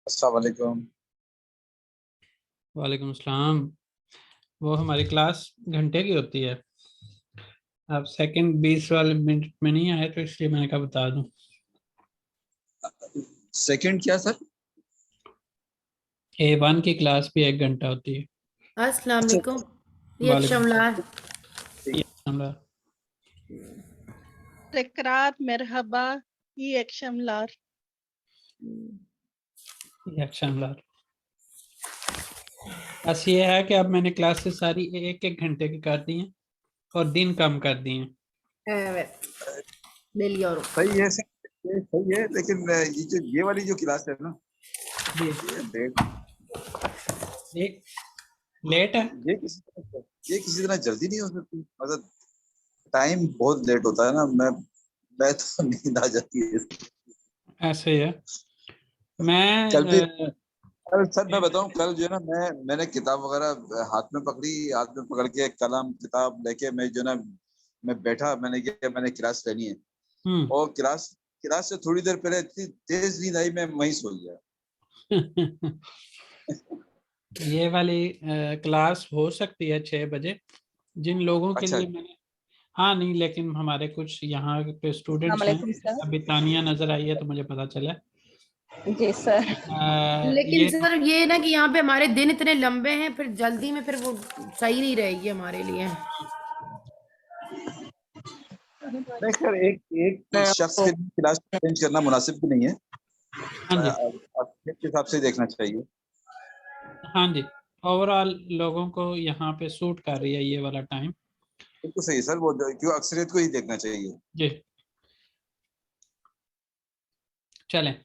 अस्सलाम वालेकुम। वालेकुम अस्सलाम। वो हमारी क्लास घंटे की होती है। आप सेकंड 20 वाले मिनट में नहीं आए तो इसलिए मैंने कहा बता दूं। सेकंड क्या सर? A1 की क्लास भी 1 घंटा होती है। अस्सलाम अच्छा। वालेकुम। ये वालेकुम शमलार। अस्सलाम। तकरार मरहबा ये एक्शमलार। बस ये है कि अब मैंने क्लासेस सारी 1-1 घंटे की कर दी हैं और दिन कम कर दिए हैं। Evet. Biliyorum. सही है सर, ये सही है, लेकिन ये वाली जो क्लास है ना, जी ये लेट एक लेट है। ये किसी तरह जल्दी नहीं हो सकती। मतलब टाइम बहुत लेट होता है ना। मैं तो नींद आ जाती है। ऐसे ही है। मैं कल भी कल सर मैं बताऊं, कल जो है ना, मैंने किताब वगैरह हाथ में पकड़ी, हाथ में पकड़ के कलम किताब लेके मैं जो है ना, मैं बैठा, मैंने किया, मैंने क्लास लेनी है। हम्म और क्लास क्लास से थोड़ी देर पहले इतनी तेज नींद आई, मैं वहीं सो गया। ये वाली क्लास हो सकती है 6 बजे जिन लोगों के अच्छा। लिए मैंने। हाँ नहीं, लेकिन हमारे कुछ यहाँ पे अस्सलाम स्टूडेंट्स हैं। वालेकुम सर। अभी तानिया नजर आई है तो मुझे पता चला। जी सर। लेकिन ये सर ये ना कि यहाँ पे हमारे दिन इतने लंबे हैं, फिर जल्दी में फिर वो सही नहीं रहेगी हमारे लिए। नहीं सर, एक एक शख्स के लिए क्लास चेंज करना मुनासिब भी नहीं है। हाँ जी, आपके हिसाब से देखना चाहिए। हाँ जी। ओवरऑल लोगों को यहाँ पे सूट कर रही है ये वाला टाइम। बिल्कुल सही है सर, वो क्यों अक्सरियत को ही देखना चाहिए। जी चलें,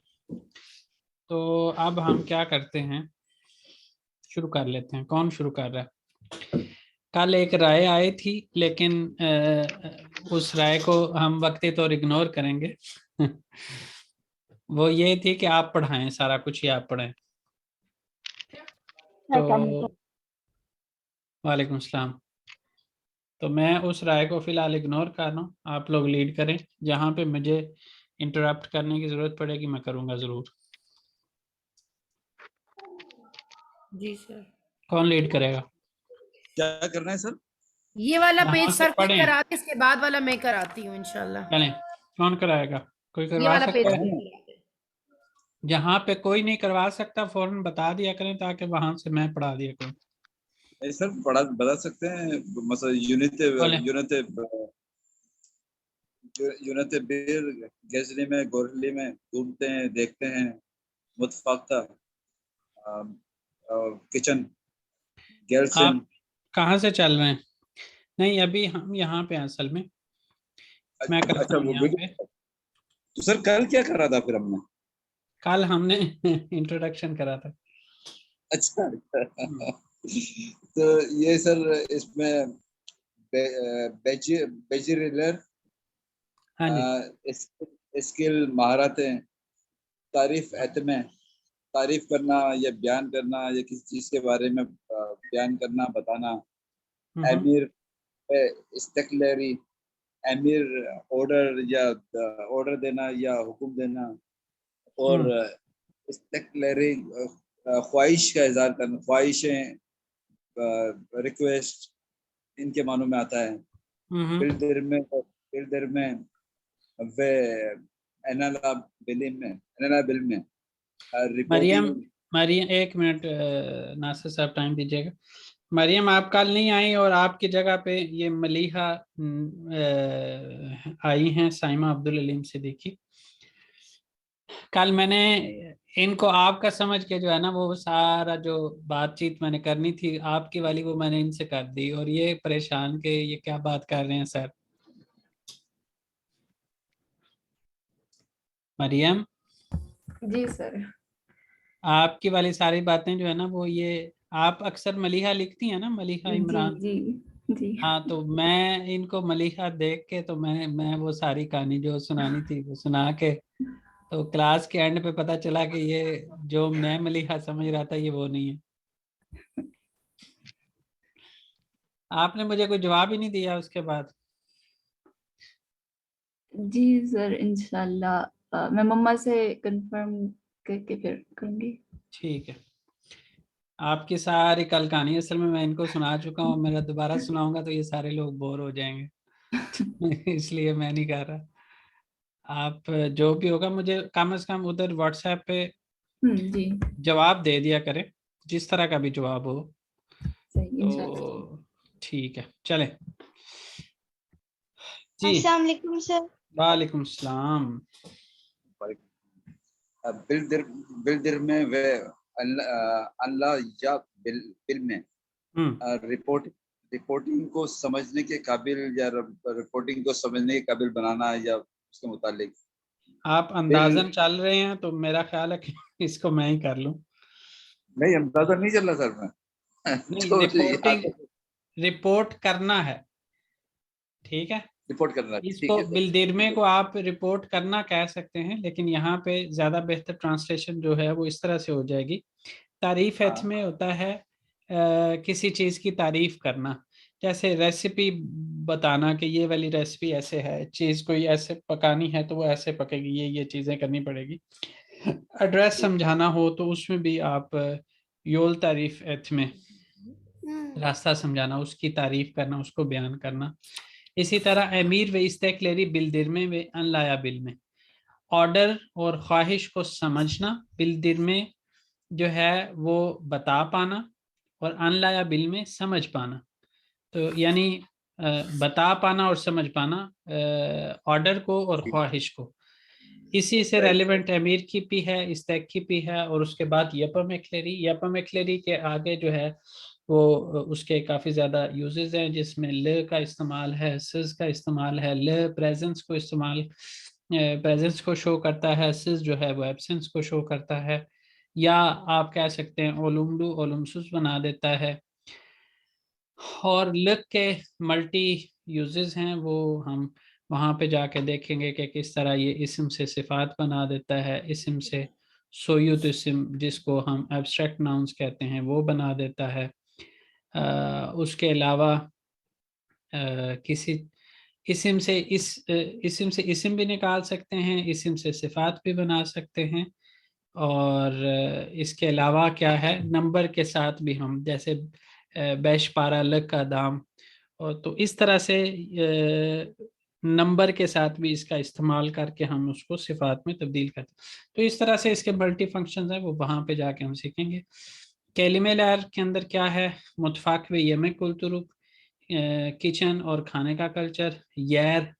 तो अब हम क्या करते हैं, शुरू कर लेते हैं। कौन शुरू कर रहा है? कल एक राय आई थी, लेकिन उस राय को हम वक्ती तौर इग्नोर करेंगे। वो ये थी कि आप पढ़ाएं, सारा कुछ ही आप पढ़ाएं। तो वालेकुम सलाम। तो मैं उस राय को फिलहाल इग्नोर कर रहा हूँ, आप लोग लीड करें। जहाँ पे मुझे इंटरप्ट करने की जरूरत पड़ेगी मैं करूँगा जरूर। जी सर। कौन लीड करेगा? क्या करना है सर? ये वाला पेज यहाँ से सर खुद पढ़ें। करा के इसके बाद वाला मैं कराती हूँ इंशाल्लाह। चलें, कौन कराएगा? कोई ये करवा वाला पेज सकता है? खुद पढ़ाना कराते हैं। जहाँ पे कोई नहीं करवा सकता फौरन बता दिया करें, ताकि वहां से मैं पढ़ा दिया करूँ। है सर, पढ़ा बता सकते हैं। मतलब बोले। यूनिट बिल गजनी में गोरली में ढूंढते हैं, देखते हैं मुतफाक्ता किचन आप गेल्सन। कहाँ से चल रहे हैं? नहीं, अभी हम यहाँ पे हैं असल में। मैं करता अच्छा, हूँ वो यहाँ पे। वीडियो। तो सर कल क्या कर रहा था फिर हमने? कल हमने इंट्रोडक्शन करा था। अच्छा। तो ये सर, इसमें बेजिलर हाँ जी। स्किल महारतें, तारीफ एतमे, तारीफ करना या बयान करना या किसी चीज के बारे में बयान करना, बताना। हम्म एमीर इस्तकलरी, एमीर ऑर्डर या ऑर्डर देना या हुक्म देना। और हम्म इस्तकलरी ख्वाहिश का इजहार करना, ख्वाहिशें, रिक्वेस्ट, इनके मानों में आता है। हम्म। बिल्डर में वे एनाला बिल में मरियम, रिपोर्टिंग। मरियम एक मिनट, नासिर साहब टाइम दीजिएगा। मरियम आप कल नहीं आई और आपकी जगह पे ये मलीहा आई हैं, साइमा अब्दुल अलीम सिद्दीकी। कल मैंने इनको आपका समझ के जो है ना, वो सारा जो बातचीत मैंने करनी थी आपकी वाली, वो मैंने इनसे कर दी, और ये परेशान के ये क्या बात कर रहे हैं सर। मरियम, जी सर। आपकी वाली सारी बातें जो है ना, वो ये आप अक्सर मलीहा लिखती हैं ना, मलीहा जी इमरान। जी जी। हाँ, तो मैं इनको मलीहा देख के, तो मैं वो सारी कहानी जो सुनानी थी वो सुना के, तो क्लास के एंड पे पता चला कि ये जो मैं मलीहा समझ रहा था ये वो नहीं है। आपने मुझे कोई जवाब ही नहीं दिया उसके बाद। जी सर, इंशाल्लाह मैं मम्मा से कंफर्म करके फिर करूंगी। ठीक है, आपकी सारी कल कहानी असल में मैं इनको सुना चुका हूँ, मेरा दोबारा सुनाऊंगा तो ये सारे लोग बोर हो जाएंगे इसलिए मैं नहीं कर रहा। आप जो भी होगा मुझे कम से कम उधर व्हाट्सएप पे जी जवाब दे दिया करें, जिस तरह का भी जवाब हो। सही इंशाल्लाह। तो ठीक है, चले जी। अस्सलाम वालेकुम सर। वालेकुम सलाम। बिल्दिर बिल्दिर में वे अल्लाह या बिल में रिपोर्टिंग को समझने के काबिल या रिपोर्टिंग को समझने के काबिल बनाना या उसके मुतालिक आप अंदाजन चल रहे हैं तो मेरा ख्याल है कि इसको मैं ही कर लूं। नहीं, अंदाजा नहीं चल रहा सर मैं नहीं, तो रिपोर्ट करना है, ठीक है। रिपोर्ट करना, ठीक इसको है सर। बिल्दिरमे को आप रिपोर्ट करना कह सकते हैं, लेकिन यहाँ पे ज्यादा बेहतर ट्रांसलेशन जो है वो इस तरह से हो जाएगी। तारीफ हाँ। में होता है किसी चीज की तारीफ करना, जैसे रेसिपी बताना कि ये वाली रेसिपी ऐसे है, चीज कोई ऐसे पकानी है तो वो ऐसे पकेगी, ये चीजें करनी पड़ेगी। एड्रेस समझाना हो तो उसमें भी आप योल तारीफ एथ में रास्ता समझाना, उसकी तारीफ करना, उसको बयान करना। इसी तरह अमीर व इस्तेकलेरी बिल्दिरमे व अनलाया बिल में, ऑर्डर और ख्वाहिश को समझना, बिल्दिरमे जो है वो बता पाना, और अनलाया बिल में समझ पाना। तो यानी बता पाना और समझ पाना ऑर्डर को और ख्वाहिश को। इसी से रेलिवेंट अमीर की भी है, इस्तेक की भी है, और उसके बाद यपम एक्लेरी के आगे जो है वो उसके काफ़ी ज़्यादा यूजेस हैं, जिसमें ल का इस्तेमाल है, सिस का इस्तेमाल है। ल प्रेजेंस को प्रेजेंस को शो करता है, सिस जो है वो एब्सेंस को शो करता है, या आप कह सकते हैं ओलुमडू ओलुमसुस बना देता है। और ल के मल्टी यूजेस हैं, वो हम वहाँ पे जाके देखेंगे कि किस तरह ये इस्म से सिफात बना देता है, इस्म से सोयुत इस्म जिसको हम एब्स्ट्रैक्ट नाउन्स कहते हैं वो बना देता है। उसके अलावा किसी इस्म से इस्म भी निकाल सकते हैं, इस्म से सिफात भी बना सकते हैं। और इसके अलावा क्या है, नंबर के साथ भी हम, जैसे बैश पारा लग का दाम, और तो इस तरह से नंबर के साथ भी इसका इस्तेमाल करके हम उसको सिफात में तब्दील करते हैं। तो इस तरह से इसके मल्टी फंक्शंस हैं, वो वहाँ पे जाके हम सीखेंगे। कैलिमे लार के अंदर क्या है, मुतफाक व यम कुलतुरुक, किचन और खाने का कल्चर, यार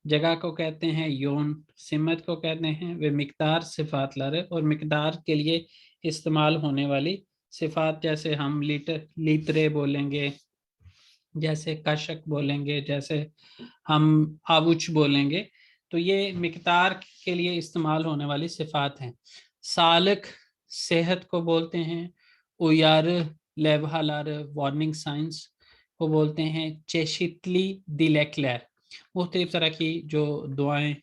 जगह को कहते हैं, योन सिमत को कहते हैं, वे मिकदार सिफात लारे, और मिकदार के लिए इस्तेमाल होने वाली सिफात, जैसे हम लीटर लीतरे बोलेंगे, जैसे कशक बोलेंगे, जैसे हम आबुच बोलेंगे, तो ये मिकदार के लिए इस्तेमाल होने वाली सिफात हैं। सालक सेहत को बोलते हैं, उयार लेवहालार वार्निंग साइंस को बोलते हैं, चेशितली दिलेक्लैर, मुख्तलिफ तरह की जो दुआएं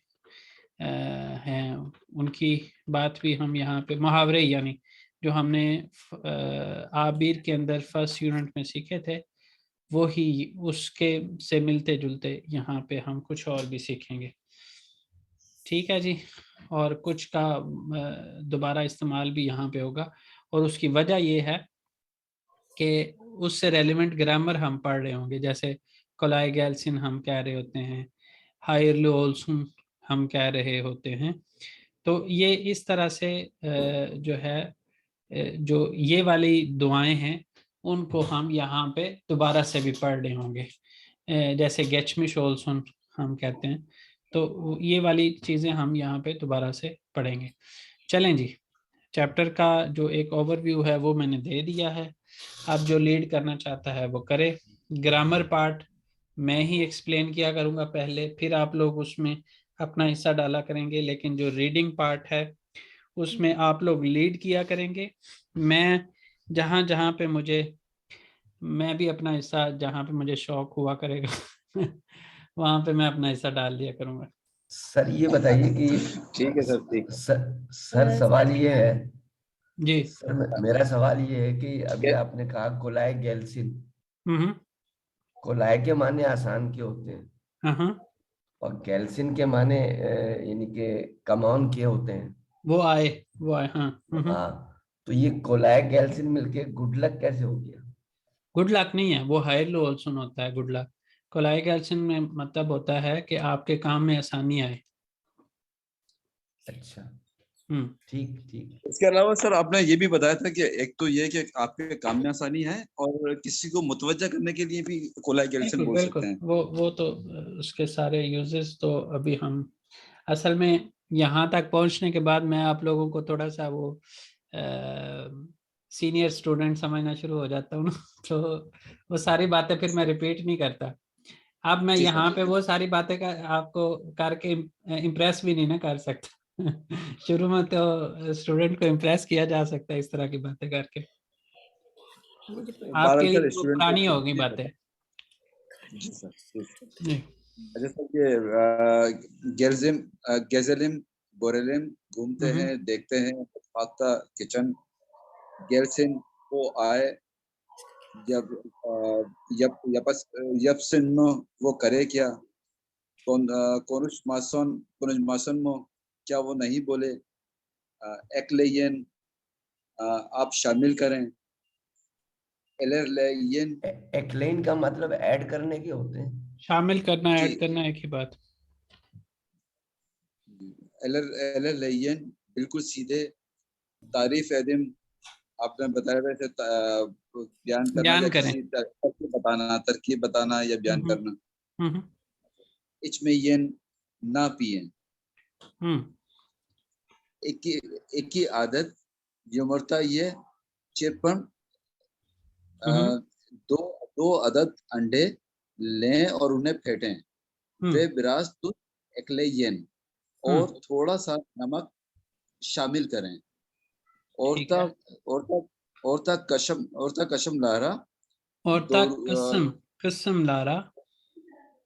हैं उनकी बात भी हम यहाँ पे, मुहावरे यानी जो हमने आबिर के अंदर फर्स्ट यूनिट में सीखे थे, वो ही उसके से मिलते जुलते यहाँ पे हम कुछ और भी सीखेंगे। ठीक है जी, और कुछ का दोबारा इस्तेमाल भी यहाँ पे होगा, और उसकी वजह ये है कि उससे रेलिवेंट ग्रामर हम पढ़ रहे होंगे, जैसे कोलाई गैल्सिन हम कह रहे होते हैं, हायरलो ओल्सुन हम कह रहे होते हैं। तो ये इस तरह से जो है जो ये वाली दुआएं हैं उनको हम यहाँ पे दोबारा से भी पढ़ रहे होंगे, जैसे गेचमिश ओल्सुन हम कहते हैं। तो ये वाली चीज़ें हम यहाँ पे दोबारा से पढ़ेंगे। चलें जी, चैप्टर का जो एक ओवरव्यू है वो मैंने दे दिया है, अब जो लीड करना चाहता है वो करे। ग्रामर पार्ट मैं ही एक्सप्लेन किया करूँगा पहले, फिर आप लोग उसमें अपना हिस्सा डाला करेंगे, लेकिन जो रीडिंग पार्ट है उसमें आप लोग लीड किया करेंगे। मैं जहाँ जहाँ पे मैं भी अपना हिस्सा, जहाँ पे मुझे शौक हुआ करेगा वहाँ पे मैं अपना हिस्सा डाल दिया करूँगा। सर ये बताइए कि ठीक है सर, ठीक है। सर सवाल ये है जी। सर, मेरा सवाल ये है कि अभी आपने कहा कोलाय गैल्सिन, कोलाय के माने आसान के होते हैं, हाँ, और गैल्सिन के माने यानी कि कमान के होते हैं। वो आए हाँ। हाँ, तो ये कोलाय गेल्सिन मिलके गुड लक कैसे हो गया? गुड लक नहीं है, वो हायर लोल्सन होता है गुड लक। कोलाई गेल्सिन में मतलब होता है कि आपके काम में आसानी आए। अच्छा, हम्म। ठीक ठीक। इसके अलावा सर आपने ये भी बताया था कि एक तो ये कि आपके काम में आसानी है और किसी को मुतवज्जा करने के लिए भी कोलाई गेल्सिन बिल्कुल बोल सकते बिल्कुल, हैं। वो तो उसके सारे यूजेस तो अभी हम असल में यहाँ तक पहुँचने के बाद मैं आप लोगों को थोड़ा सा वो सीनियर स्टूडेंट समझना शुरू हो जाता हूँ ना, तो वो सारी बातें फिर मैं रिपीट नहीं करता। अब मैं जी यहाँ सर। पे वो सारी बातें आपको करके इम्प्रेस भी नहीं ना कर सकता। शुरू में तो स्टूडेंट को इम्प्रेस किया जा सकता है इस तरह की बातें करके, आपके लिए बारह वो स्टूडेंट पुरानी को। होगी जी बातें। सर। जी सर। जी। अच्छा सर, ये गेल्जिम गेजेलिम बोरेलिम घूमते हैं, देखते हैं, फाख्ता किचन गेल्सिन को आए, जब यप यपस यपसिन वो करे क्या, कोनुश मासन मो क्या वो नहीं बोले, एक्लेयन आप शामिल करें, एलरलेयन एक्लेन का मतलब ऐड करने के होते हैं। शामिल करना, जी, ऐड करना एक ही बात। एलरलेयन बिल्कुल सीधे, तारीफ एदिम आपने बताया वैसे बयान करना बयान या करें। किसी तरकीब बताना या बयान हम्म करना। हम्म इचमेयन ना पिए, हम्म एक ही आदत यमरता ये चिरपन हम्म दो दो अदद अंडे लें और उन्हें फेंटें, वे हम्म, बिराज तो एक्लेयन और थोड़ा सा नमक शामिल करें, ठीक औरता है। औरता औरता कशम लारा और दो तक कसम, कसम लारा।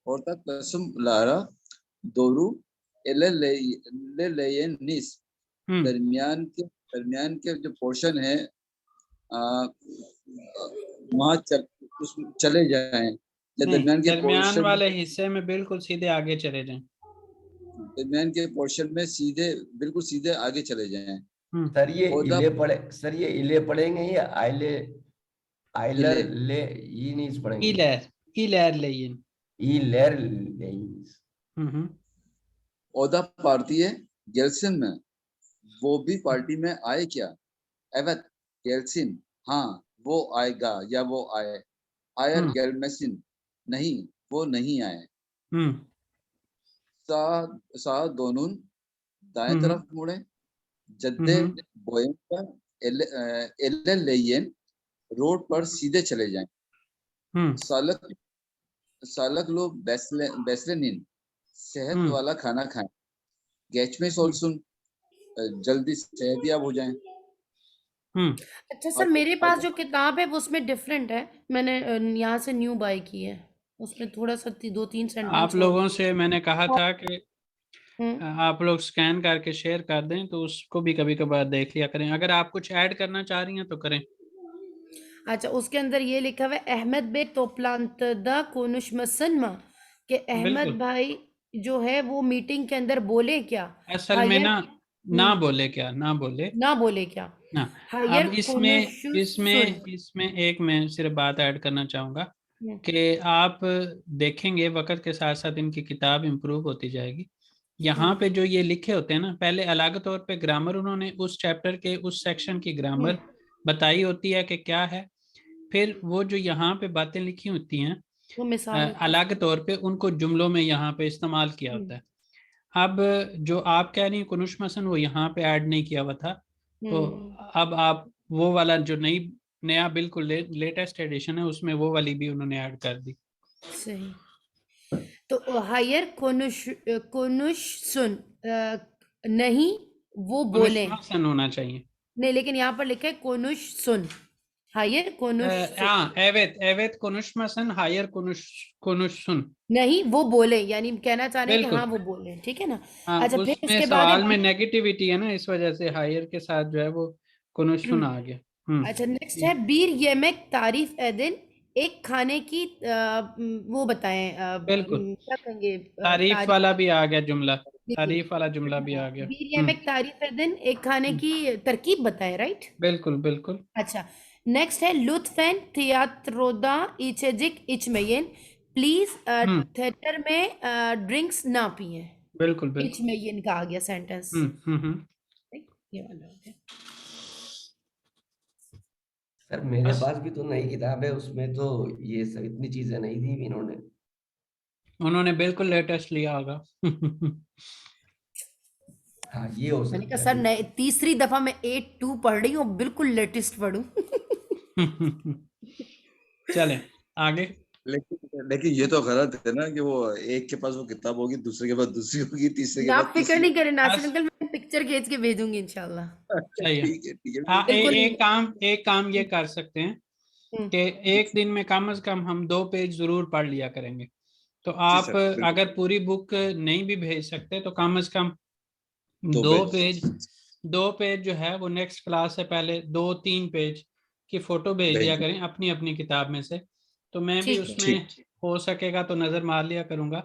औरता कसम लारा दोरू एलेलेयनिस हम्म दरमियान के जो पोर्शन है वहाँ चले जाएं, या नहीं, दरमियान के दरमियान पोर्शन वाले हिस्से में बिल्कुल सीधे आगे चले जाएं। दरमियान के पोर्शन में सीधे बिल्कुल सीधे आगे चले जाएं। हम्म। सर ये ओदा इले पढ़े, सर ये इले पढ़ेंगे या आइले, आइलर इले ले ये नहीं पढ़ेंगे? इलैर, इलैर लेयिन। ई लेर लेइस। हम्म। ओदा पार्टी है गेल्सिन में, वो भी पार्टी में आए क्या, एवत गेल्सिन हाँ वो आएगा या वो आए, आयर हम्म गेलमेसिन नहीं वो नहीं आए, हम्म सा सा दोनों दाएं हम्म तरफ मुड़े, जद्दे हम्म बोयंका एल लेयन रोड पर सीधे चले जाएं, हम्म सालक सालक लोग बेसलेनिन सेहत हम्म वाला खाना खाएं, गैच में सोलसुन जल्दी सेहतियाब हो जाएं। हम्म। अच्छा सर, मेरे पास जो किताब है वो उसमें डिफरेंट है। मैंने यहाँ से न्यू बाय की है, उसमें थोड़ा सा 2-3 आप सेंटेंस और। लोगों से मैंने कहा था कि हम्म। आप लोग स्कैन करके शेयर कर दें, तो उसको भी कभी कभार देख लिया करें। अगर आप कुछ ऐड करना चाह रही हैं तो करें। अच्छा, उसके अंदर ये लिखा हुआ है अहमद बे तोपलांतदा कोनुशमसनमा के अहमद बिल्कुल। भाई जो है वो मीटिंग के अंदर बोले क्या, असल में हायर। ना बोले क्या, ना बोले ना बोले क्या, ना। हायर अब इसमें कोनुशुसुन। इसमें इसमें एक मैं सिर्फ बात ऐड करना चाहूंगा हम्म, कि आप देखेंगे वक्त के साथ साथ इनकी किताब इम्प्रूव होती जाएगी। यहाँ पे जो ये लिखे होते हैं ना, पहले अलग तौर पे ग्रामर उन्होंने उस चैप्टर के उस सेक्शन की ग्रामर बताई होती है कि क्या है, फिर वो जो यहाँ पे बातें लिखी होती हैं वो मिसाल होती है। अलग तौर पे उनको जुमलों में यहाँ पे इस्तेमाल किया होता हम्म, है। अब जो आप कह रही हैं कुनुश मसन, वो यहाँ पे ऐड नहीं किया हुआ था। तो हम्म, अब आप वो वाला जो नया बिल्कुल लेटेस्ट एडिशन है उसमें वो वाली भी उन्होंने ऐड कर दी। सही। तो हायर कोनुशसुन नहीं वो कुनुश बोले मसन होना चाहिए। नहीं, लेकिन यहाँ पर लिखा है कोनुशसुन, हायर कोनुशसुन हाँ, एवेत एवेत कुनुश मसन हायर कुनुश कुनुश सुन। नहीं वो बोले, यानी कहना चाह रहे हैं कि हाँ बिल्कुल। वो बोले, ठीक है ना। हाँ, अच्छा, फिर उसमें उसके बाद है। सवाल में नेगेटिविटी है ना, इस वजह से हायर के साथ जो है वो कुनुश सुन आ गया। अच्छा, नेक्स्ट है बीर येमेक तारीफ एदिन, एक खाने की वो बताएं, बिल्कुल। क्या कहेंगे, तारीफ तारीफ। वाला भी आ गया जुमला। तारीफ वाला जुमला भी आ गया। Bir yemek tarif edin, एक खाने की तरकीब बताएं, राइट? बिल्कुल बिल्कुल। अच्छा, नेक्स्ट है लुत्फेन थियात्रोदा इचेजिक इचमेयन, प्लीज थिएटर में ड्रिंक्स ना पिए। बिल्कुल बिल्कुल। इचमेयन का आ गया सेंटेंस, ये वाला हो गया। सर मेरे पास भी तो नई किताब है, उसमें तो ये सब इतनी चीजें नहीं दी इन्होंने। उन्होंने बिल्कुल लेटेस्ट लिया होगा। हाँ ये हो मैंने कहा सकता सर है। नए तीसरी दफा मैं 8-2 पढ़ रही हूँ, बिल्कुल लेटेस्ट पढ़ूं। चलें आगे। लेकिन ये तो गलत है ना कि वो एक के पास वो किताब होगी, दूसरे के पास दूसरी होगी, तीसरे के ना पास फिक्र तीसरी। नहीं करें नासिर बस अंकल, मैं पिक्चर खींच के भेजूंगी इंशाल्लाह। सही है। ठीक है बिल्कुल। एक काम ये कर सकते हैं कि एक दिन में कम से कम हम 2 पेज जरूर पढ़ लिया करेंगे। तो आप सर, बिल्कुल। अगर पूरी बुक नहीं भी भेज सकते तो कम से कम 2 2 पेज जो है वो नेक्स्ट क्लास से पहले 2-3 पेज की फोटो भेज दिया करें अपनी अपनी किताब में से। तो मैं भी ठीक है, उसमें हो सकेगा तो नजर मार लिया करूंगा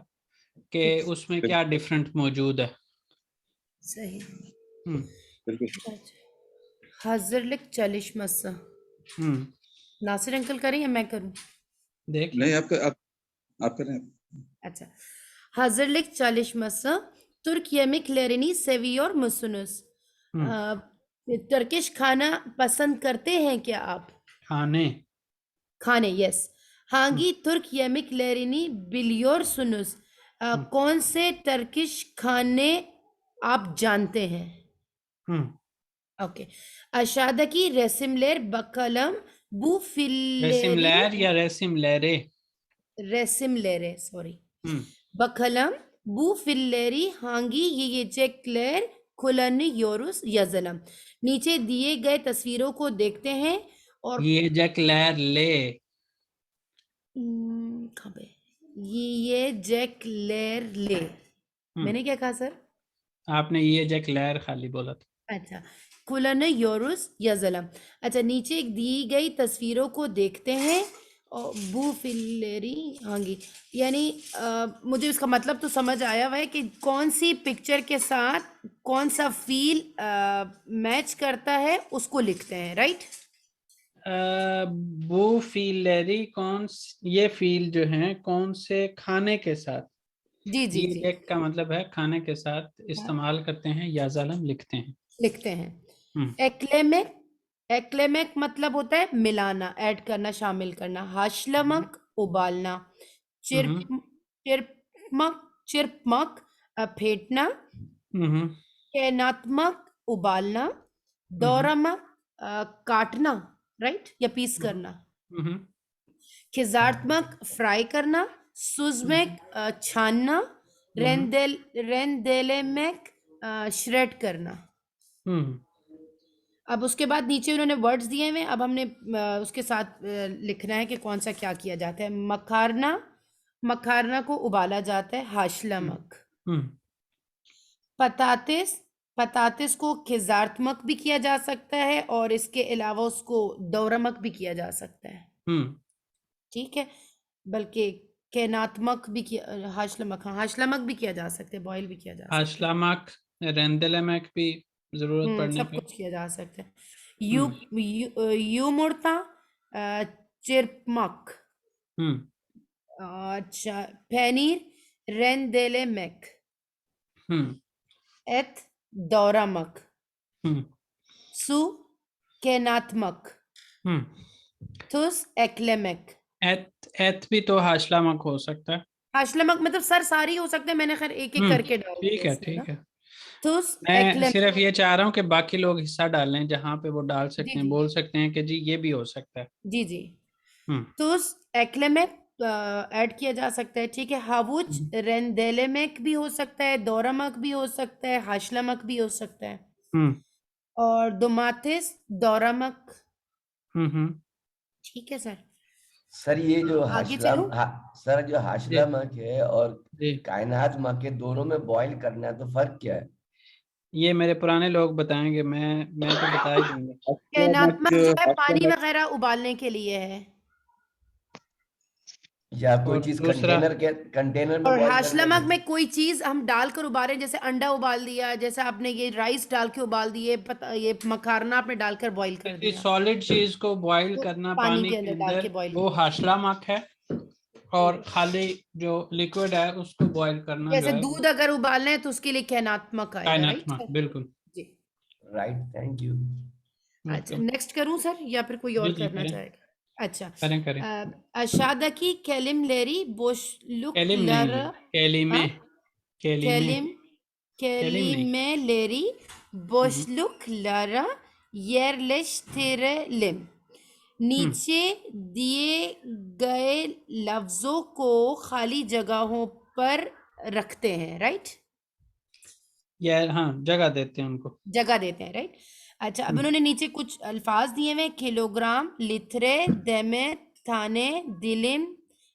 कि उसमें क्या डिफरेंट मौजूद है। सही। बिल्कुल। hazırlık çalışması, नासिर अंकल करें या मैं करूं? देख नहीं आप करें। अच्छा, hazırlık çalışması, Türk yemeklerini seviyor musunuz? Turkish खाना पसंद करते हैं क्या आप? खाने, yes. hangi Türk yemeklerini biliyorsunuz? कौन से टर्किश खाने आप जानते हैं? Okay, aşağıdaki resimler bakalım bu resimlere sorry. Bakalım bu filleri hangi yiyecekler kullanıyoruz yazalım. नीचे दिए गए तस्वीरों को देखते हैं और कहाँ पे यीजेक्लेर मैंने क्या कहा सर? आपने यीजेक्लेर खाली बोला था। अच्छा, kullanıyoruz yazalım। अच्छा, नीचे दी गई तस्वीरों को देखते हैं और बू फिलेरी हांगी, यानी मुझे उसका मतलब तो समझ आया हुआ है कि कौन सी पिक्चर के साथ कौन सा फील मैच करता है उसको लिखते हैं, राइट? वो फीलेरी ये फील जो है कौन से खाने के साथ, जी जी जी, ये का मतलब है खाने के साथ इस्तेमाल करते हैं या जालम लिखते हैं। एक्लेमेक, एक्लेमेक मतलब होता है मिलाना, ऐड करना, शामिल करना। हाशलमक उबालना, चिरपमक फेंटना, कैनात्मक उबालना, दौरामक काटना, राइट, या पीस करना, खिजार्तमक फ्राई करना, सुजमेक छानना, रेंदेलेमेक श्रेड करना। अब उसके बाद नीचे उन्होंने वर्ड्स दिए हुए, अब हमने उसके साथ लिखना है कि कौन सा क्या किया जाता है। मखारना को उबाला जाता है, हाशलमक। पतातिस को खिजार्तमक भी किया जा सकता है और इसके अलावा उसको दौरमक भी किया जा सकता है, ठीक है, बल्कि कैनात्मक भी किया, हाशलमक भी किया जा सकता है, बॉयल भी किया जा सकता है, हाशलमक, रेंदेलेमक भी जरूरत पड़ने सब कुछ किया जा सकता है। यूमुर्ता चिरपमक, अच्छा, पेनीर रेंदेलेमेक, एथ दौरामक, सु कैनात्मक, थुस एक्लेमेक। एथ भी तो हाशलमक हो सकता है। हाशलमक मतलब सर सारी हो सकते हैं, मैंने खैर एक एक करके डाल दिया। ठीक है। थुस मैं सिर्फ ये चाह रहा हूँ कि बाकी लोग हिस्सा डालें जहाँ पे वो डाल सकते हैं, बोल सकते हैं कि जी ये भी हो सकता है। जी जी, थुस एक्लेमेक ऐड किया जा सकता है, ठीक है। हावुच रेंदेलेमेक भी हो सकता है, दौरामक भी हो सकता है, हाशलमक भी हो सकता है, और दोमाथिस दौरामक, ठीक है सर। सर ये जो आगे चलो। सर जो हाशलमक है और कायनातमक है, दोनों में बॉईल करना है, तो फर्क क्या है? ये मेरे पुराने लोग बताएंगे, मैं तो बता ही दूंगा। कैनात्मक जो है पानी वगैरह उबालने के लिए है। या कोई और चीज दूसरा कंटेनर में और बॉईल हाशलमक में कोई चीज हम डालकर उबाले, जैसे अंडा उबाल दिया, जैसे आपने ये राइस डाल के उबाल दिए, ये मखाना आपने डालकर बॉईल कर किसी दिया, सॉलिड चीज को बॉईल वो करना पानी पानी के के अंदर डाल के अंदर, बॉईल वो हाशलामक है। और खाली जो लिक्विड है उसको बॉईल करना जो जैसे है दूध अगर उबालना है तो उसके लिए कहनात्मक आएगा, राइट कायनात्मक, बिल्कुल जी। Right, thank you. अच्छा, बिल्कुल। नेक्स्ट करूं सर या फिर कोई और जी करना करें चाहेगा? अच्छा, करें करें। अशादकी केलिमलेरी बोशलुक कैलिम नहीं लर है, कैलिमे, हाँ कैलिमे, केलिम कैलिम नहीं। केलिमेलेरी बोशलुक लरा येरलेश्तिरलिम। नीचे दिए गए लफ्जों को खाली जगहों पर रखते हैं, राइट? ये हाँ, जगह देते हैं उनको। जगह देते हैं, राइट? अच्छा, अब उन्होंने नीचे कुछ अल्फाज दिए हुए, किलोग्राम, लिथरे, देमे, थाने, दिलिम,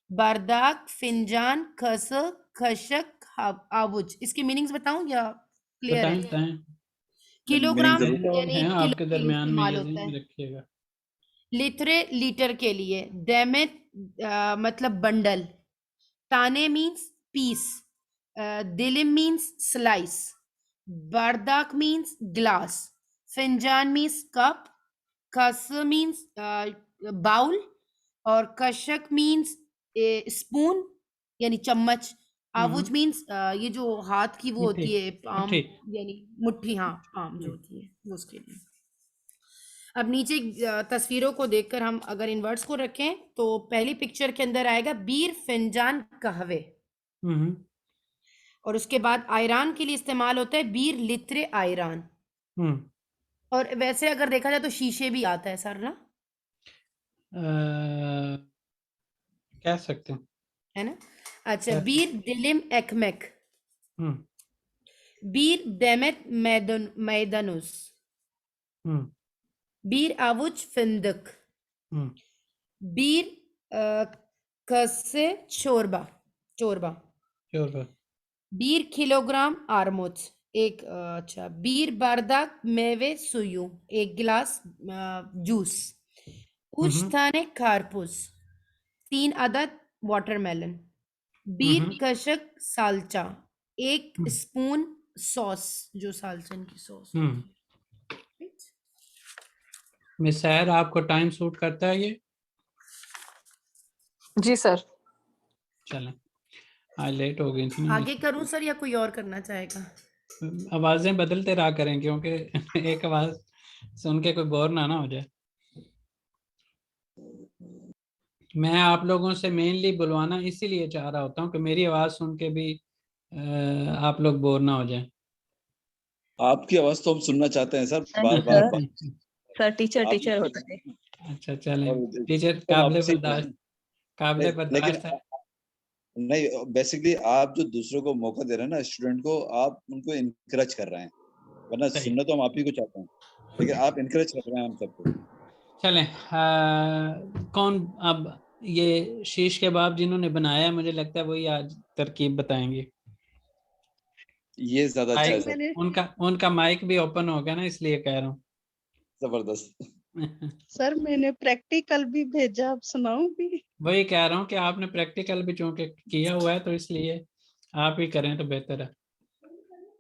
बर्दाक, फिंजान, खस, खशक, आबुज। इसकी मीनिंग्स बताऊं या क्लियर बताएं है? बताएं। मीनिंग किलोग्राम जरूर। लोग यानी हैं किलो आपके के लिए दरमियान में, इस्तेमाल ये होता ध्यान है। में रखिएगा। लिथरे लीटर के लिए, देमे मतलब बंडल, ताने मीन्स पीस, दिलिम means slice, bardak means glass, finjan means cup, kas means bowl, और कशक means spoon यानी चम्मच, आबुज means ये जो हाथ की वो मुट्ठी, होती है पाम, मुट्ठी। यानी मुट्ठी, हाँ पाम जो होती है वो उसके लिए। अब नीचे तस्वीरों को देखकर हम अगर इन वर्ड्स को रखें तो पहली पिक्चर के अंदर आएगा बीर, फिंजान, कहवे, हम्म और उसके बाद आयरान के लिए इस्तेमाल होता है बीर, लित्रे, आयरान। हम्म। और वैसे अगर देखा जाए तो शीशे भी आता है सर ना, कह सकते हैं। है ना? अच्छा, कह बीर, दिलिम, एकमेक, हम्म बीर, देमेत, मैदानुस, हम्म बीर, आवुज, फिंदक, हम्म। बीर, कसे, चोरबा, चोरबा, श्योर। बीर, किलोग्राम, आरमोज, एक अच्छा, बीर, बारदाक, मेवे, सुयू, एक गिलास जूस, उश्ताने, कारपूस, 3 अदद वाटरमेलन, बीर, कशक, सालचा, 1 स्पून सॉस, जो सालचन की सॉस होती है। मिस सैर, आपको टाइम सूट करता है ये? जी सर। चलें, आज लेट हो गई थी ना। आगे करूं सर या कोई और करना चाहेगा? आवाजें बदलते रहा करें, क्योंकि एक आवाज सुन के कोई बोर ना हो जाए। मैं आप लोगों से मेनली बुलवाना इसीलिए चाह रहा होता हूँ कि मेरी आवाज सुन के भी आप लोग बोर ना हो जाएं। आपकी आवाज तो हम सुनना चाहते हैं सर, बार सर, बार। सर टीचर आप टीचर होता है। अच्छा चलें, और टीचर हम काबिले आपसे बर्दाश्त, काबिले लेकिन बर्दाश्त है। नहीं, बेसिकली आप जो दूसरों को मौका दे रहे हैं ना, स्टूडेंट को, आप उनको इनकरेज कर रहे हैं, वरना सही। सुनना तो हम आप ही को चाहते हैं, लेकिन आप इनकरेज कर रहे हैं हम सबको। चलें, कौन अब ये शीश कबाब जिन्होंने बनाया है, मुझे लगता है वही आज तरकीब बताएंगे। ये ज्यादा अच्छा है माइक, सर। मैंने उनका माइक भी ओपन हो गया ना, इसलिए कह रहा हूँ। जबरदस्त। सर मैंने प्रैक्टिकल भी भेजा, आप सुनाऊं भी? वही कह रहा हूँ कि आपने प्रैक्टिकल भी चूंकि किया हुआ है, तो इसलिए आप ही करें तो बेहतर है।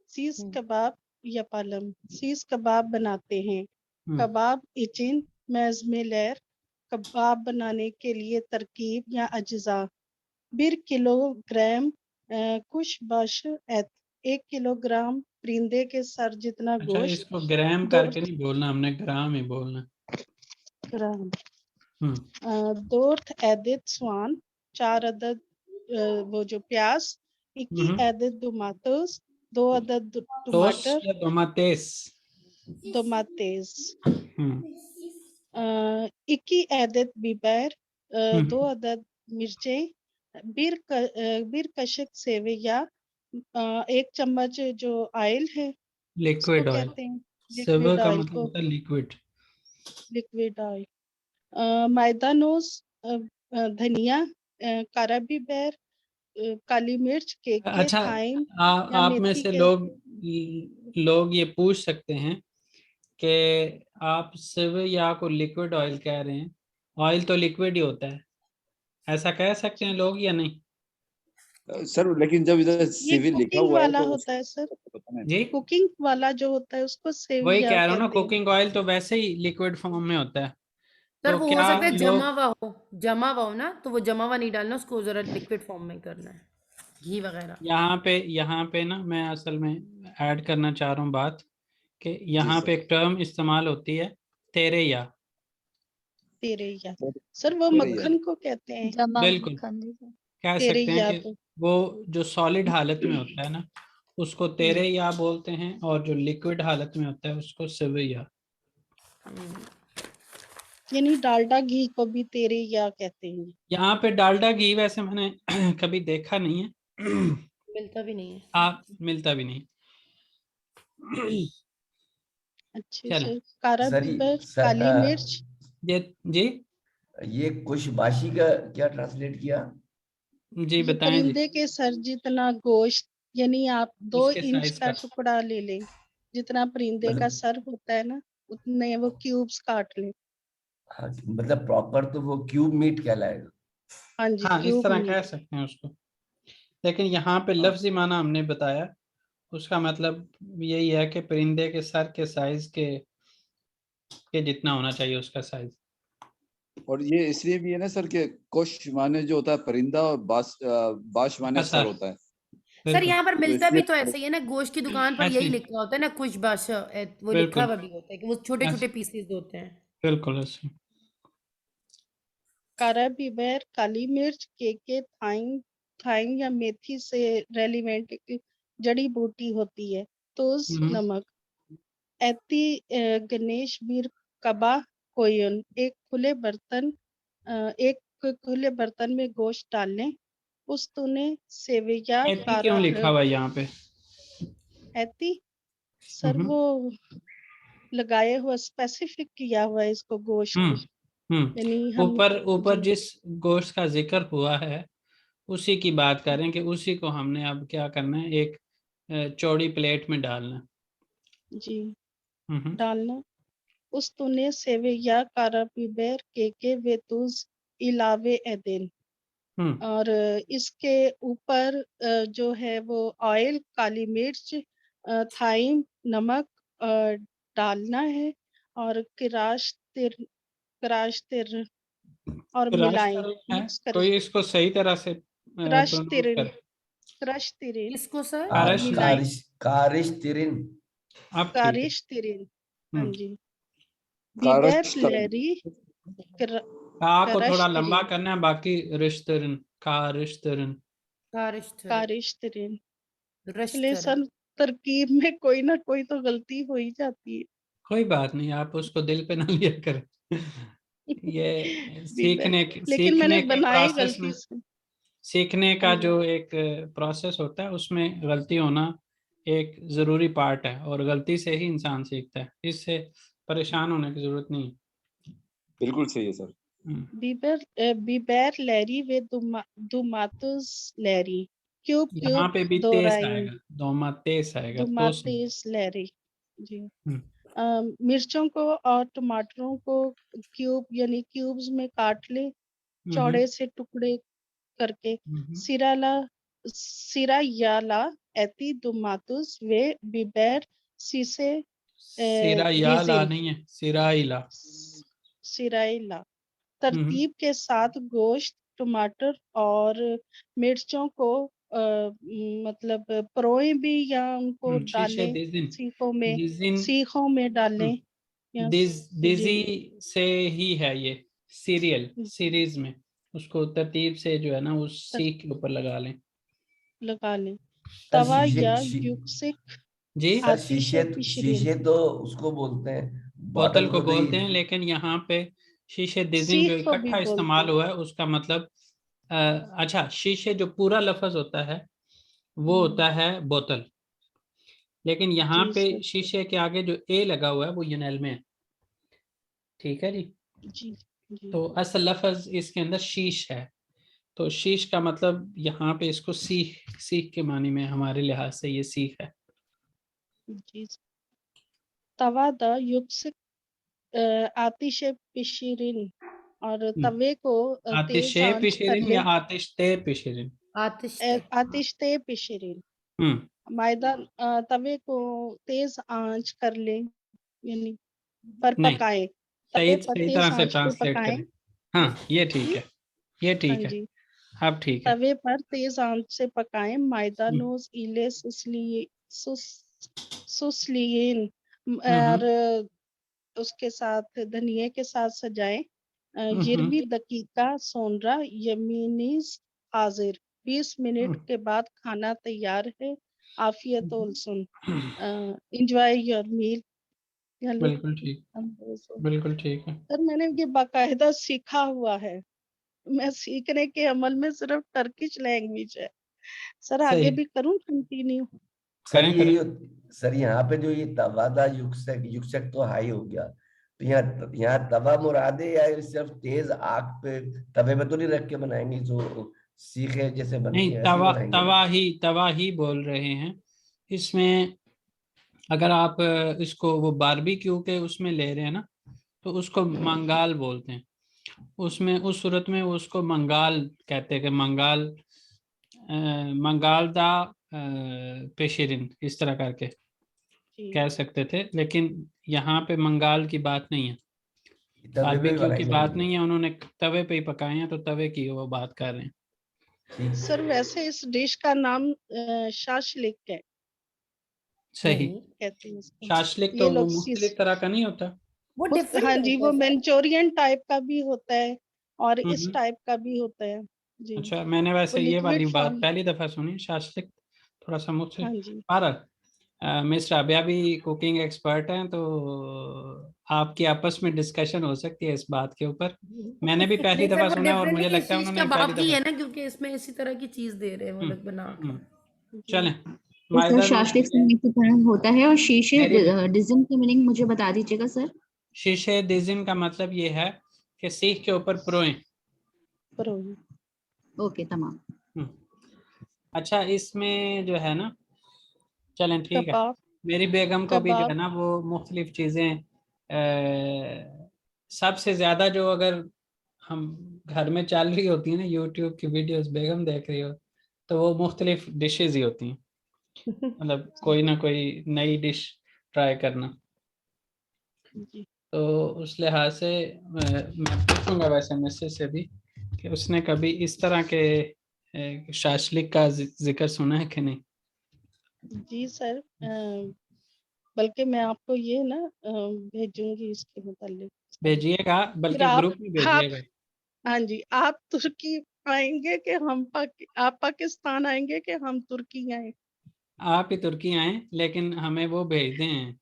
सीस कबाब या पालम। सीस कबाब बनाते हैं। कबाब इचिन मेज में लेर। कबाब बनाने के लिए तरकीब या अज्जा। बिर किलोग्राम कुछ बश 1 किलोग्राम परिंदे के सर जितना अच्छा, गोश्त। इसको ग्राम 2 करके नहीं बोलना, हमने ग्राम ही बोलना। ग्राम। हम्म 2 अदद स्वान। 4 अदद वो जो प्याज। 21 अदद टमाटोस। 2 अदद टोस टमाटर। या टोमाटेस? टमाटेस। हम्म 21 अदद बिबर। 2 अदद मिर्चें। बीर कशक सेवे या 1 चम्मच जो ऑयल है उसको लिक्विड ऑयल। कहते हैं। सबर लिक्विड का ऑयल मतलब को होता है लिक्विड। Liquid oil. मैदानोस, धनिया, कारा बिबर, काली मिर्च, केके, अच्छा, थाइम या आप में मेथी से के। लोग ये पूछ सकते हैं कि आप सिव या को लिक्विड ऑयल कह रहे हैं, ऑयल तो लिक्विड ही होता है। ऐसा कह सकते हैं लोग या नहीं? सर लेकिन जब इधर ये सिविल लिखा कुकिंग हुआ है वाला तो होता है सर, पता नहीं। जी कुकिंग वाला जो होता है उसको वही सेविया कह रहा हूँ ना, कहते हैं। कुकिंग ऑयल तो वैसे ही लिक्विड फॉर्म में होता है। सर तो वो हो क्या सकता है लोग, जमा हुआ हो ना, तो वो जमा हुआ नहीं डालना, उसको जरा लिक्विड फॉर्म में करना है, घी वगैरह। यहाँ पे ना मैं असल में ऐड करना चाह रहा हूँ बात, कि जी यहाँ सर। पे एक टर्म इस्तेमाल होती है, तेरेया। तेरैया, सर वो तेरैया। मक्खन को कहते हैं जमा बिल्कुल मक्खन जैसा। कह सकते हैं तेरैया कि को। वो जो सॉलिड हालत में होता है ना, उसको तेरेया बोलते हैं, और जो लिक्विड हालत में होता है उसको सेवैया। यानी डालडा घी को भी तेरैया कहते हैं। यहाँ पे डालडा घी वैसे मैंने कभी देखा नहीं है। मिलता भी नहीं है। हाँ, मिलता भी नहीं। अच्छे चले, से कारा सर पीपर, काली मिर्च। ये जी ये कुशबाशी का क्या ट्रांसलेट किया? जी ये बताएं जी। परिंदे के सर जितना गोश्त, यानी आप 2 उसके इंच साइज का का, टुकड़ा ले लें, जितना परिंदे का मतलब सर होता है ना, उतने वो क्यूब्स काट लें। हाँ, मतलब प्रॉपर तो वो क्यूब मीट कहलाएगा। हाँ जी, हाँ इस क्यूब तरह कह मीट। सकते हैं उसको, लेकिन यहाँ पे हाँ, लफ्जी माना हमने बताया, उसका मतलब यही है कि परिंदे के सर के साइज के जितना होना चाहिए उसका साइज। और ये इसलिए भी है ना सर कि कोश माने जो होता है परिंदा, और बाश उसका माने सर सर, होता है। सर बिल्कुल यहाँ पर तो मिलता भी इसलिए तो ऐसे ही है ना, गोश्त की दुकान पर ऐसे यही ही, लिखा होता है ना, कुछ बादशाह, वो लिखा बिल्कुल हुआ भी होता है कि वो छोटे छोटे ऐसे, पीसेस होते हैं। बिल्कुल ऐसे। कारा पीपर, काली मिर्च, केके, थाइम, थाइम या मेथी से रेलिवेंट एक जड़ी बूटी होती है। तोस, हम्म, नमक। एती गणेश बीर कबा कोयन, एक खुले बर्तन में गोश्त डाल लें। उस तूने सेवैया एथी कारा क्यों लिखा हुआ है यहाँ पे? एती, सर हम्म वो लगाए हुआ, स्पेसिफिक किया हुआ है इसको गोश्त को, यानी हम। ऊपर ऊपर जी जिस गोश्त का जिक्र हुआ है उसी की बात करें, कि उसी को हमने अब क्या करना है, एक चौड़ी प्लेट में डालना है। जी हम्म डालना। उस तूने सेवैया कारा पीबर केके वेतुज इलावे एदेन, हम्म और इसके ऊपर जो है वो ऑयल, काली मिर्च, थाइम, नमक डालना है, और किराश तिर और तो मिलाएं, राष्ट्र है, मिक्स करें। कोई इसको सही तरह से क्रश प्रोनाउंस तिरिन, करे? क्रश तिरिन किसको सर? और कारश मिलाएं। कारिश तिरिन। अब ठीक है। कारिश तिरिन, हाँ जी। बीबर कारश तरह। लहरी, का को करश थोड़ा लंबा तिरिन, करना है, बाकी रिश्तरन, का रिश्तरन। कारिश्तरन, कारिश तिरिन। चलिए रश्तरन। सर, तरकीब में कोई ना कोई तो गलती हो ही जाती है। कोई बात नहीं, आप उसको दिल पे ना लिया करें। ये बीबर, लेकिन मैंने सीखने के बनाए प्रोसेस गलती में, से। सीखने हाँ का जी, जो एक प्रोसेस होता है उसमें गलती होना एक जरूरी पार्ट है, और गलती से ही इंसान सीखता है, इससे परेशान होने की जरूरत नहीं है। बिल्कुल सही है सर। हम्म, बीबर लहरी वे दुमातुस लहरी, क्यूब यहाँ क्यूब पे भी तेज दोराइन, आएगा, दोमा तेज आएगा तो दुमातेस लहरी। जी। हम्म मिर्चों को और टमाटरों को क्यूब यानी क्यूब्स में काट ले, हम्म चौड़े से टुकड़े करके। हम्म। सिराला सिरायाला एती दुमातुस वे बिबर सीसे सिरा या ला गिजिन, नहीं है, सिराइला। सिराइला। हम्म तरतीब के साथ गोश्त, टमाटर और मिर्चों को मतलब परोए भी या उनको शीशे डालें, दिजिन, सीखों में, दिजिन। सीखों में डालें या दिजी जी से ही है ये, सीरियल सीरीज में, उसको तरतीब से जो है ना उस तर- सीख के ऊपर लगा लें। लगा लें। सर तवा या युक्सिक जी, सर आतिश पिशरिन, शीशे तो उसको बोलते हैं, बोतल बॉटल को को तो बोलते हैं, लेकिन यहाँ पे शीशे दिजिन जो सीख को भी इकट्ठा बोलते इस्तेमाल हैं। हुआ है उसका मतलब अच्छा, शीशे जो पूरा लफ्ज होता है वो हम्म, होता है बोतल, लेकिन यहाँ जी पे सर, शीशे के आगे जो ए लगा हुआ है वो यूनेल में है। ठीक है जी। जी जी तो असल लफ्ज इसके अंदर शीश है, तो शीश का मतलब यहाँ पे इसको सीख, सीख के मानी में हमारे लिहाज से ये सीख है। जी। तवा द युक्सिक आतिश पिशरिन और तवे को तेज आतिशे आंच कर पिशिरिन ले। या आतिशते पिशिरिन? आतिशते पिशिरिन। हम्म, मैदा तवे को तेज आंच कर ले, यानी पर नहीं, पकाए, सही तवे पर सही तरह तेज से आंच पे ट्रांसलेट पकाए। करें। हाँ, ये ठीक है, ये हाँ ठीक है, जी, अब ठीक है। तवे पर तेज आंच से पकाएं। मैदा हम्म, नोज इले सुसलियन हम्म, और उसके साथ धनिये के साथ सजाएं। हम्म, यिरबी दकीका सोनरा यमीनीज हाजिर। 20 मिनट के बाद खाना तैयार है। आफियत ओलसुन। Enjoy your meal. बिल्कुल ठीक, बिल्कुल ठीक है। सर मैंने ये बाकायदा सीखा हुआ है। मैं सीखने के अमल में सिर्फ टर्किश लैंग्वेज है। सर आगे सही, भी करूं कंटिन्यू? सर करें करें। सर यहाँ पे जो ये तवादा युक्सक युक्सक तो हाई हो गया, तो यहाँ तवा मुरादे या सिर्फ तेज आग पे तवे पे तो नहीं रख के बनाएंगे, जो सीखे जैसे बनती नहीं, है ऐसे ही बनाएंगे ना? तवा ही बोल रहे हैं इसमें। अगर आप इसको वो बारबेक्यू के उसमें ले रहे हैं ना, तो उसको मंगाल बोलते हैं। उसमें उस सूरत में उसको मंगाल कहते हैं, कि मंगाल मंगाल दा पेशिरिन, इस तरह करके जी कह सकते थे। लेकिन यहाँ पे मंगाल की बात नहीं है, तवे पे भी बारबेक्यू बनाई की बात जाएंगे? नहीं है। उन्होंने तवे पे ही पकाए हैं, तो तवे की वो बात कर रहे हैं। ठीक। सर वैसे इस डिश का नाम शाशलिक है, सही। कहते हैं इसको। शाशलिक ये तो वो लोग मुख्तलिफ तरह का नहीं होता। वो हाँ डिफरेंट जी, होता वो है सर। मंचूरियन टाइप का भी होता है और इस हम्म। टाइप का भी होता है जी। अच्छा, मैंने वो वैसे ये वाली लिक्विड बात फॉर्म। पहली दफा सुनी, शाशलिक थोड़ा सा मुझसे। हाँ जी। पर मिस राबिया भी कुकिंग एक्सपर्ट हैं, तो आपकी आपस में डिस्कशन हो सकती है इस बात के ऊपर। मैंने भी पहली नहीं सर, दफा वो सुना, और डिफरेंट मुझे इस लगता है चीज उन्होंने का भी पहली बाप की दफा। है ना, क्योंकि इसमें इसी तरह की चीज दे रहे हैं वो हम्म, लोग बना हम्म, कर। चलें। तो सर मायदा नूस शास्त्रिक संगीत की तरह होता है, और शीशे मेरी डिज़ाइन की मीनिंग मुझे बता दीजिएगा सर। शीशे दिजिन का मतलब ये है कि सीख के ऊपर प्रोएं। परोही। ओके तमाम। हम्म, अच्छा, इसमें जो है ना, चलें ठीक है। कबाब। मेरी बेगम को भी जो है कबाब। ना, वो मुख्तलिफ चीज़ें सबसे ज़्यादा जो अगर हम घर में चल रही होती है ना, यूट्यूब की वीडियोस बेगम देख रही हो, तो वो मुख्तलिफ डिशेज ही होती हैं। मतलब कोई ना कोई नई डिश ट्राई करना। जी तो उस लिहाज से मैं पूछूंगा वैसे मिसेस से भी, कि उसने कभी इस तरह के शाशलिक का जिक्र सुना है कि नहीं। जी सर, बल्कि मैं आपको ये ना भेजूंगी इसके मुतालिक सारी। भेजिएगा, फिर बल्कि ग्रुप में आप भेजिएगा। हाँ जी, आप तुर्की आएंगे कि आप पाकिस्तान आएंगे कि हम तुर्की आए? आप ही तुर्की आए, लेकिन हमें वो भेज दें।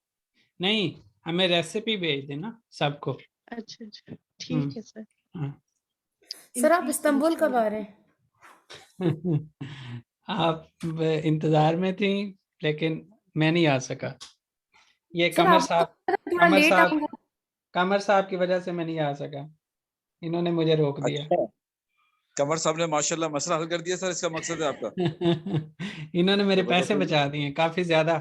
नहीं, हमें रेसिपी भेज देना सबको। अच्छा अच्छा, हम्म, ठीक है सर। हाँ। सर आप जी इस्तांबुल कब आ इंशाल्लाह। रहे हैं? आप इंतजार में थी, लेकिन मैं नहीं आ सका। ये सर आपको थोड़ा लेट आऊंगा। कमर साहब की वजह से मैं नहीं आ सका। इन्होंने मुझे रोक दिया। अच्छा, कमर साहब ने माशाल्लाह मसला हल कर दिया सर, इसका मकसद है आपका। इन्होंने मेरे पैसे जबरदस्त। बचा दिए काफी ज्यादा।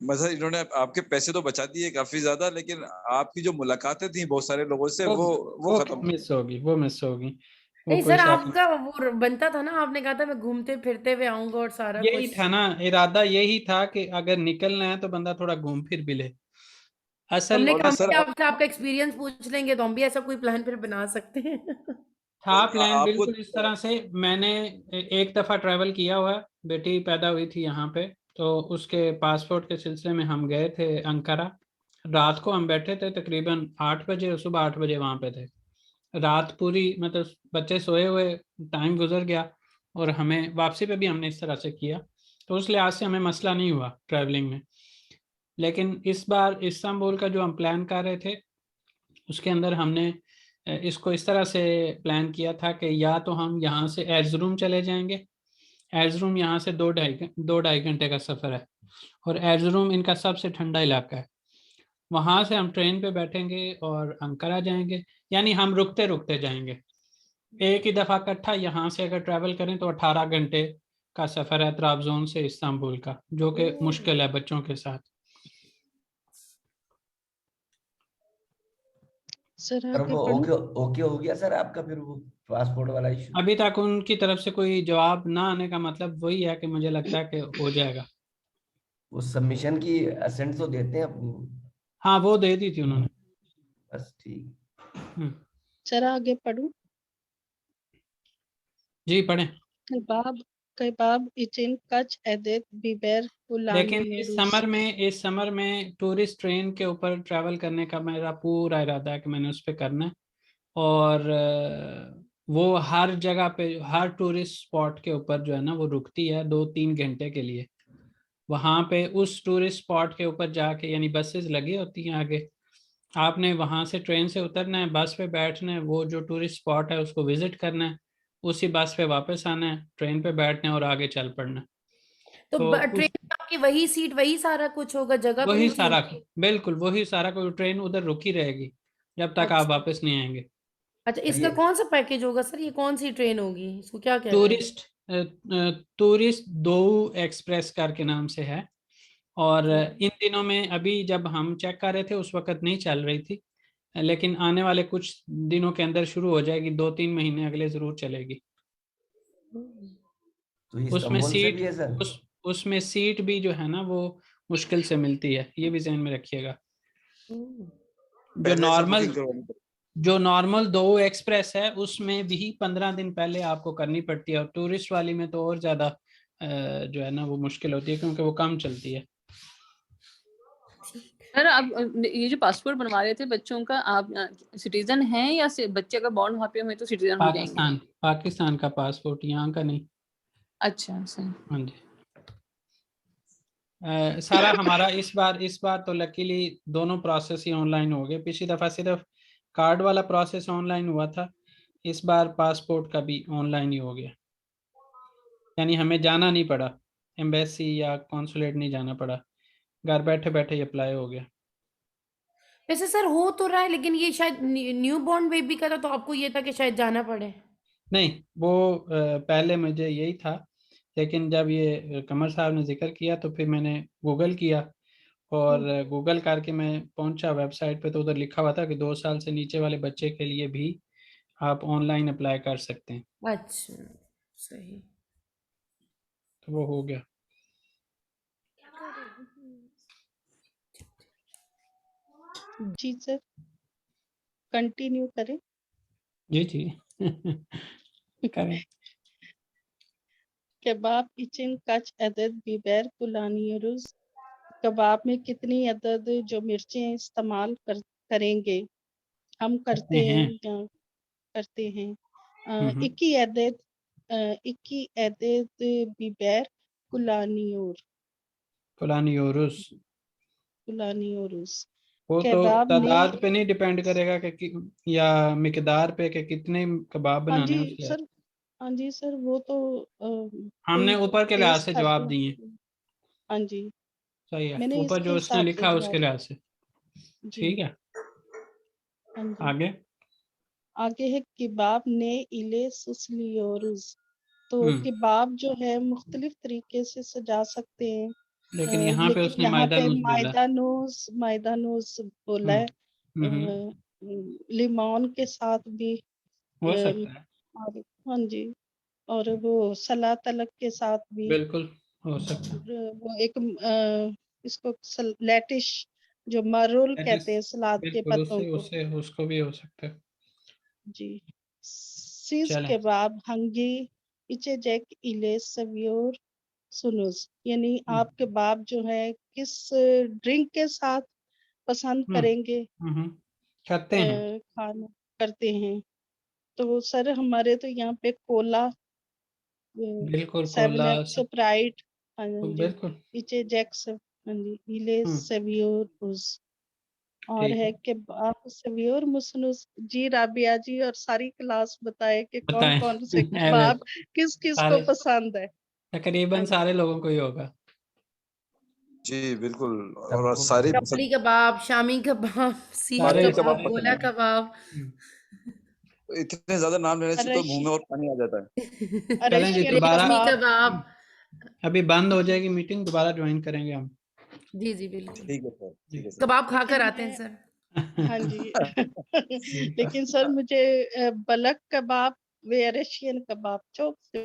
मतलब इन्होंने आपके पैसे तो बचा दिए काफी ज्यादा, लेकिन आपकी जो मुलाकातें थी बहुत सारे लोगों से, वो वो वो खत्म। मिस होगी, वो मिस होगी, वो नहीं कोई सर, शक नहीं। आपका वो बनता था ना, आपने कहा था मैं घूमते फिरते हुए आऊंगा और सारा यही कुछ। था ना, इरादा यही था कि अगर निकलना है तो बंदा थोड़ा घूम फिर भी ले। तो असल हमने कहा हम सर भी आपसे आपका एक्सपीरियंस पूछ लेंगे, तो हम भी ऐसा कोई प्लान फिर बना सकते हैं। था प्लान आपको बिल्कुल इस तरह से। मैंने एक दफा ट्रैवल किया हुआ है, बेटी पैदा हुई थी यहाँ पे, तो उसके पासपोर्ट के सिलसिले में हम गए थे अंकारा। रात को हम बैठे थे, तकरीबन 8 बजे और सुबह 8 बजे वहां पे थे। रात पूरी, मतलब बच्चे सोए हुए, टाइम गुजर गया। और हमें वापसी पे भी हमने इस तरह से किया, तो उस लिहाज से हमें मसला नहीं हुआ ट्रैवलिंग में। लेकिन इस बार इस्तांबुल का जो हम प्लान कर रहे थे, उसके अंदर हमने इसको इस तरह से प्लान किया था कि या तो हम यहाँ से एर्जुरूम चले जाएंगे। एर्जुरूम यहाँ से 2-2.5 घंटे का सफ़र है, और एर्जुरूम इनका सबसे ठंडा इलाका है। वहाँ से हम ट्रेन पे बैठेंगे और अंकारा जाएंगे, यानी हम रुकते रुकते जाएंगे। एक ही दफ़ा इकट्ठा यहाँ से अगर ट्रैवल करें तो 18 घंटे का सफ़र है त्राबजोन से इस्तांबुल का, जो कि मुश्किल है बच्चों के साथ। सर सर आगे वो पढ़ूं? ओके ओके हो गया सर आपका फिर वो पासपोर्ट वाला इशू? अभी तक उनकी तरफ से कोई जवाब ना आने का मतलब वही है कि मुझे लगता है कि हो जाएगा। वो सबमिशन की असेंट तो देते हैं अपनी? हाँ वो दे दी थी उन्होंने। बस ठीक। हम्म, सर आगे पढ़ूं? जी पढ़ें। कबाब कबाब için kaç adet biber लेकिन इस kullanıyoruz? समर में टूरिस्ट ट्रेन के ऊपर ट्रैवल करने का मेरा पूरा इरादा है कि मैंने उस पर करना है। और वो हर जगह पे हर टूरिस्ट स्पॉट के ऊपर जो है ना वो रुकती है 2-3 घंटे के लिए। वहां पे उस टूरिस्ट स्पॉट के ऊपर जाके यानी बसेस लगी होती हैं आगे, आपने वहां से ट्रेन से उतरना है, बस पे बैठना है, वो जो टूरिस्ट स्पॉट है उसको विजिट करना है, उसी बस पे वापस आना है, ट्रेन पे बैठना है और आगे चल पड़ना है। तो तो ट्रेन उस में आपकी वही सीट वही सारा कुछ होगा, जगह तो वही नहीं सारा, चेंज? बिल्कुल वही सारा, कोई ट्रेन उधर रुकी रहेगी जब तक आप अच्छा वापस नहीं आएंगे। अच्छा, सर इसका ये कौन सा पैकेज होगा सर? ये कौन सी ट्रेन होगी? इसको क्या कहते हैं? टूरिस्ट टूरिस्ट दो एक्सप्रेस करके नाम से है। और इन दिनों में अभी जब हम चेक कर रहे थे उस वक्त नहीं चल रही थी, लेकिन आने वाले कुछ दिनों के अंदर शुरू हो जाएगी, 2-3 महीने अगले जरूर चलेगी। तो ये उसमें इस्तांबुल से सीट भी है सर? उसमें सीट भी जो है ना वो मुश्किल से मिलती है, ये भी ध्यान में रखिएगा। जो पहले से नॉर्मल बुकिंग करवानी पड़ेगी। जो नॉर्मल दो एक्सप्रेस है उसमें भी 15 दिन पहले आपको करनी पड़ती है, और टूरिस्ट वाली में तो और ज्यादा जो है ना वो मुश्किल होती है क्योंकि वो कम चलती है। सर आप ये जो पासपोर्ट बनवा रहे थे बच्चों का, आप सिटीजन हैं या बच्चे अगर बॉर्न वहाँ पे हुए तो सिटीजन हो जाएंगे? पाकिस्तान का पासपोर्ट, यहाँ का नहीं। अच्छा सर। हाँ जी। सारा हमारा इस बार तो लकीली दोनों प्रोसेस ही ऑनलाइन हो गए। पिछली दफा सिर्फ कार्ड वाला प्रोसेस ऑनलाइन हुआ था, इस बार पासपोर्ट का भी ऑनलाइन ही हो गया। यानी हमें जाना नहीं पड़ा, एम्बेसी या कॉन्सुलेट नहीं जाना पड़ा, घर बैठे बैठे ही अप्लाई हो गया। वैसे सर हो तो रहा है, लेकिन ये शायद न्यू बॉर्न बेबी का था, तो आपको ये था कि शायद जाना पड़े। नहीं वो पहले मुझे यही था, लेकिन जब ये कमर साहब ने जिक्र किया तो फिर मैंने गूगल किया, और गूगल करके मैं पहुंचा वेबसाइट पे तो उधर लिखा हुआ था कि 2 साल से नीचे वाले बच्चे के लिए भी आप ऑनलाइन अप्लाई कर सकते हैं, अच्छा सही। तो वो हो गया। जी सर, कंटिन्यू करें? जी जी करें। कबाब için kaç adet biber kullanıyoruz? कबाब में कितनी अदद जो मिर्चें इस्तेमाल करेंगे? हम करते हैं या करते हैं। iki adet iki adet biber kullanıyoruz। kullanıyoruz। वो तो कबाब में, तादाद पे नहीं डिपेंड करेगा या मिकदार पे कि कितने कबाब हाँ बनाने जी हैं उस लिहाज। सर, हाँ जी सर, वो तो हमने कोई ऊपर के लिहाज टेस्ट से करके, जवाब दिए। हाँ जी, सही है, मैंने ऊपर इसके जो उसने हिसाब से लिखा है उसके जवाब, लिहाज से। जी ठीक है, हाँ जी। आगे। आगे है किबाब ने इले सुसलियोरुस। तो हम्म, किबाब जो है मुख्तलिफ तरीके से सजा सकते हैं, लेकिन यहाँ पे लेकिन उसने यहाँ पे मैदानूस बोला। मैदानूस बोला हम्म है। हम्म, लिमोन के साथ भी, हो अ, सकता है, और हाँ जी, और वो सलाद तलक के साथ भी, बिल्कुल हो सकता है। वो एक इसको लेटिश जो मरूल That is- कहते हैं सलाद के बिल्कुल पत्तों उससे को, उससे उसको भी हो सकता है। जी। सीज चलें। kebab hangi içecek ile seviyor sunuz, यानी आप कबाब जो है किस ड्रिंक के साथ पसंद हम्म करेंगे हम्म, करते हैं। खाना करते हैं? तो सर हमारे तो यहाँ पे कोला, बिल्कुल सेवन कोला अप, सब, स्प्राइट, हाँ जी, बिल्कुल। इचेजेक्स, हाँ जी, इले हम्म, सेवियोर उस, और ठीक है है, कि आप सेवियोर मुसनुस। जी राबिया जी और सारी क्लास बताए कि कौन बताएं कौन से अरे कबाब किस किस को सारे पसंद है। तकरीबन हाँ जी, सारे लोगों को ही होगा। जी बिल्कुल। और सबको सारी पसंद। कपली कबाब, शामी कबाब, सीख सारे सारे कबाब, कबाब सारे पसंद गोला है। कबाब। हम्म, इतने ज्यादा नाम लेने से तो मुंह में और पानी आ जाता है। चलें जी रशियन दोबारा। रेशमी कबाब। कबाब। अभी बंद हो जाएगी मीटिंग, दोबारा ज्वाइन करेंगे हम। जी जी बिल्कुल। ठीक है सर, जी ठीक है सर। कबाब लेकिन खाकर आते हैं मैं सर। हाँ जी लेकिन सर मुझे बलक कबाब वे रशियन कबाब चौक से